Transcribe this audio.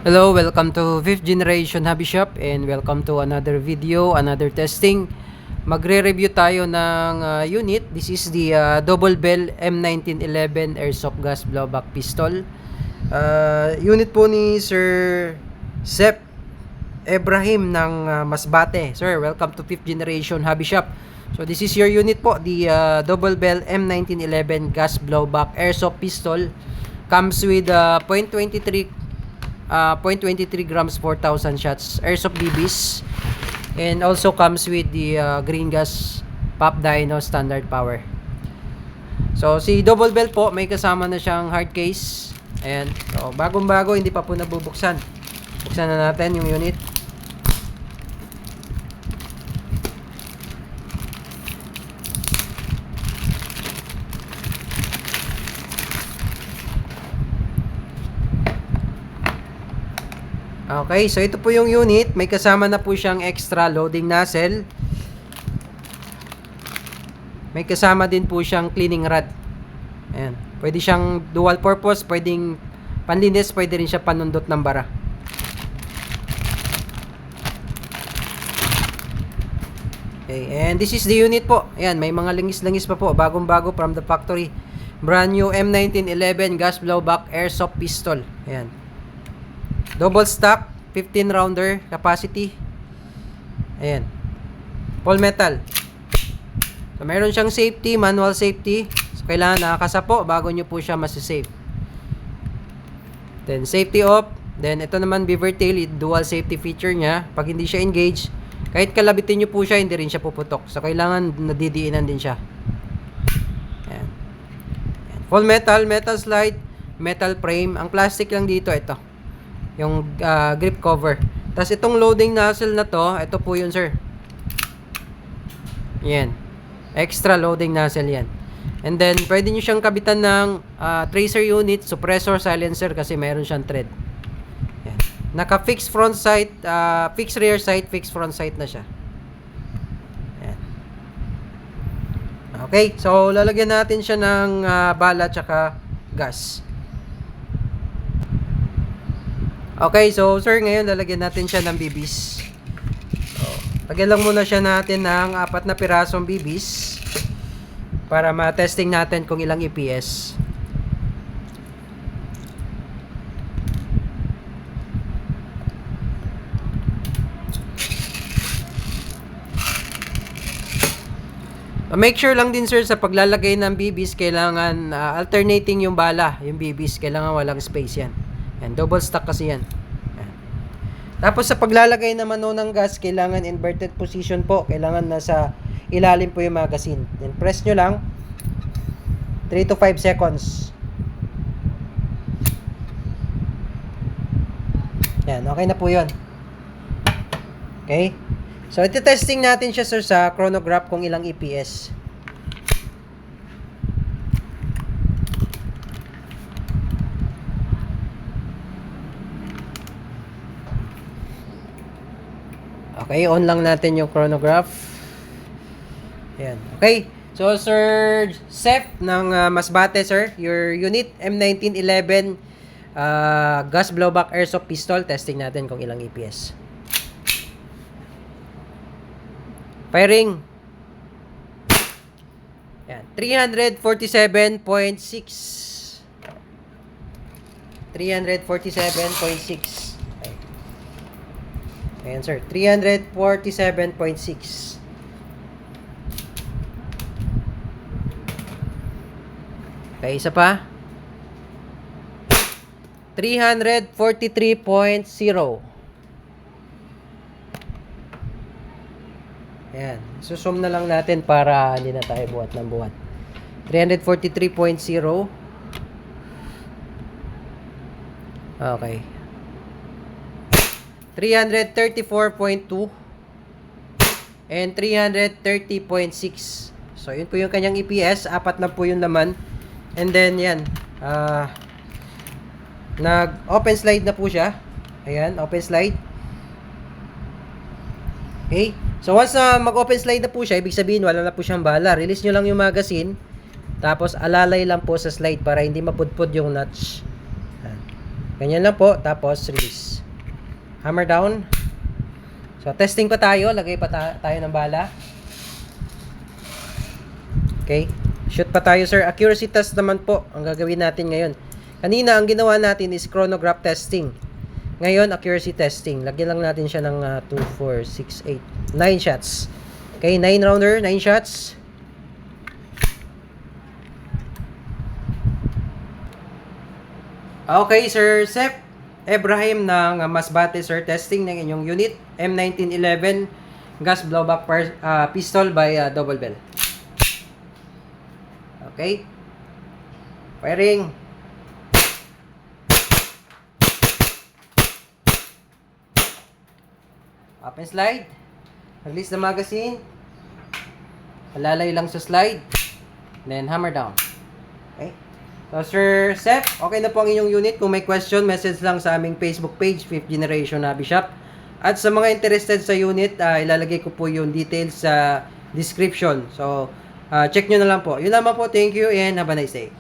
Hello, welcome to 5th generation hobby shop and welcome to another video, another testing. Magre-review tayo ng unit. This is the Double Bell M1911 Airsoft Gas Blowback Pistol. Unit po ni Sir Sep Ibrahim ng Masbate. Sir, welcome to 5th generation hobby shop. So this is your unit po, the Double Bell M1911 Gas Blowback Airsoft Pistol. Comes with 0.23 grams 4,000 shots airsoft BBs, and also comes with the green gas pop dyno standard power. So si Double Bell po may kasama na siyang hard case. Ayan, so bagong bago, hindi pa po nabubuksan. Buksan na natin yung unit. Okay, so ito po yung unit. May kasama na po siyang extra loading nozzle. May kasama din po siyang cleaning rod. Ayan. Pwede siyang dual purpose. Pwedeng panlinis. Pwede rin siya panundot ng bara. Okay, and this is the unit po. Ayan, may mga langis-langis pa po. Bagong-bago from the factory. Brand new M1911 gas blowback airsoft pistol. Ayan. Double stock, 15 rounder capacity. Ayan. Full metal. So, meron siyang safety, manual safety. So, kailangan nakakasa po bago nyo po siya masisave. Then, safety off. Then, ito naman, beaver tail, dual safety feature niya. Pag hindi siya engage, kahit kalabitin nyo po siya, hindi rin siya puputok. So, kailangan nadidiinan din siya. Ayan. Ayan. Full metal, metal slide, metal frame. Ang plastic lang dito, ito. Yung grip cover. Tapos itong loading nozzle na to, ito po yun, sir. Yan. Extra loading nozzle yan. And then, pwede nyo siyang kabitan ng tracer unit, suppressor, silencer, kasi meron siyang thread. Yan. Naka-fixed front sight, fixed rear sight, fixed front sight na siya. Yan. Okay, so lalagyan natin siya ng bala tsaka gas. Okay, so sir, ngayon lalagyan natin siya ng BBs. So, lagyan lang muna siya natin ng 4 na pirasong BBs para ma-testing natin kung ilang EPS. Make sure lang din, sir, sa paglalagay ng BBs, kailangan alternating yung bala, yung BBs, kailangan walang space yan. Yan, double stack kasi yan. Yan. Tapos sa paglalagay naman ng gas, kailangan inverted position po. Kailangan nasa ilalim po yung magazine. Then press nyo lang 3 to 5 seconds. Yan, okay na po yun. Okay? So, iti-testing natin siya, sir, sa chronograph kung ilang EPS. Okay, on lang natin yung chronograph. Ayan. Okay. So, Sir Sep ng Masbate, sir, your unit M1911 gas blowback airsoft pistol. Testing natin kung ilang EPS. Firing. Ayan. 347.6. 347.6. Ayan, sir. 347.6. Okay, isa pa. 343.0. Ayan. Susum na lang natin para hindi na tayo buhat ng buhat. 343.0. Okay. 334.2 and 330.6. So, yun po yung kanyang EPS. 4 na po yung laman. And then, yan. Nag-open slide na po siya. Ayan, open slide. Okay. So, once na mag-open slide na po siya, ibig sabihin, wala na po siyang bala. Release nyo lang yung magazine. Tapos, alalay lang po sa slide para hindi mapudpud yung notch. Ganyan lang po. Tapos, release. Hammer down. So, testing pa tayo. Lagay pa tayo ng bala. Okay. Shoot pa tayo, sir. Accuracy test naman po ang gagawin natin ngayon. Kanina, ang ginawa natin is chronograph testing. Ngayon, accuracy testing. Lagyan lang natin siya ng 2, 4, 6, 8, 9 shots. Okay, 9 rounder, 9 shots. Okay, Sir Sep Ibrahim ng Masbate, sir. Testing ng inyong unit. M1911 gas blowback pistol by Double Bell. Okay. Firing. Up and slide. Release the magazine. Halalay lang sa slide. Then hammer down. Okay. So, Sir Seth, okay na po ang inyong unit. Kung may question, message lang sa aming Facebook page, 5th Generation Hobby Shop. At sa mga interested sa unit, ilalagay ko po yung details sa description. So, check nyo na lang po. Yun naman po. Thank you and have a nice day.